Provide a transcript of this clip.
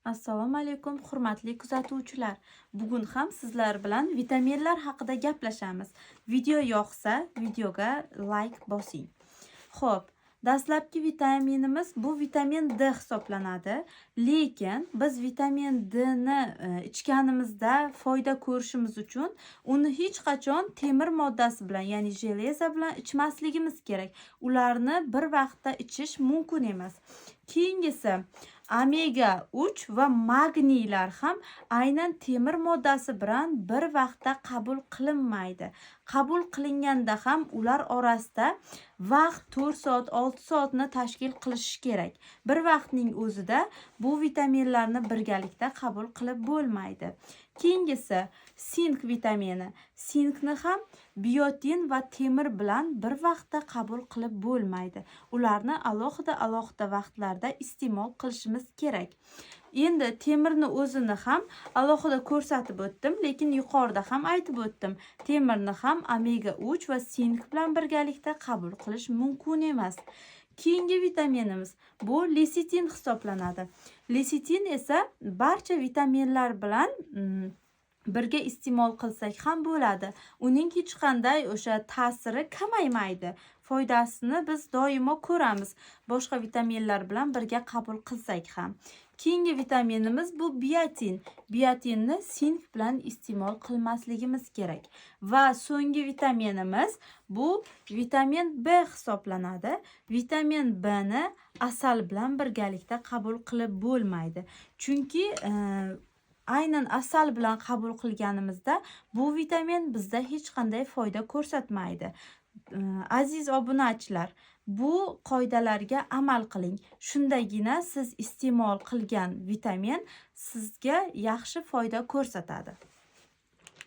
Assalomu alaykum, hurmatli kuzatuvchilar. Bugun ham sizlar bilan vitaminlar haqida gaplashamiz. Video yoqsa, videoga like bosing. Xo'p, dastlabki vitaminimiz bu vitamin D hisoblanadi. Lekin biz vitamin D ni ichganimizda foyda ko'rishimiz uchun uni hech qachon temir moddasi bilan, ya'ni jeleza bilan ichmasligimiz kerak. Ularni bir vaqtda ichish mumkin emas. Keyingisi omega 3 va magniylar ham aynan temir moddasi bilan bir vaqtda qabul qilinmaydi. Qabul qilinganda ham ular orasida vaqt 4 soat, 6 soatni tashkil qilishi kerak. Bir vaqtning o'zida bu vitaminlarni birgalikda qabul qilib bo'lmaydi. Keyingisi sink vitamini. Sinkni ham biotin va temir bilan bir vaqtda qabul qilib bo'lmaydi. Ularni alohida vaqtlarda iste'mol qilishimiz kerak. Endi temirni o'zini ham alohida ko'rsatib o'tdim, lekin yuqorida ham aytib o'tdim. Temirni ham omega 3 va sink bilan birgalikda qabul qilish mumkin emas. Keyingi vitaminimiz bu lesitin hisoblanadi. Lesitin esa barcha vitaminlar bilan birga iste'mol qilsak ham bo'ladi. Uning hech qanday o'sha ta'siri kamaymaydi. Foydasini biz doimo ko'ramiz. Boshqa vitaminlar bilan birga qabul qilsak ham. Keyingi vitaminimiz bu biotin. Biotinni sink bilan iste'mol qilmasligimiz kerak. Va so'nggi vitaminimiz bu vitamin B hisoblanadi. Vitamin B ni asal bilan birgalikda qabul qilib bo'lmaydi. Chunki aynan asal bilan qabul qilganimizda bu vitamin bizda hech qanday foyda ko'rsatmaydi. Aziz obunachilar, bu qoidalarga amal qiling. Shundagina siz iste'mol qilgan vitamin sizga yaxshi foyda ko'rsatadi.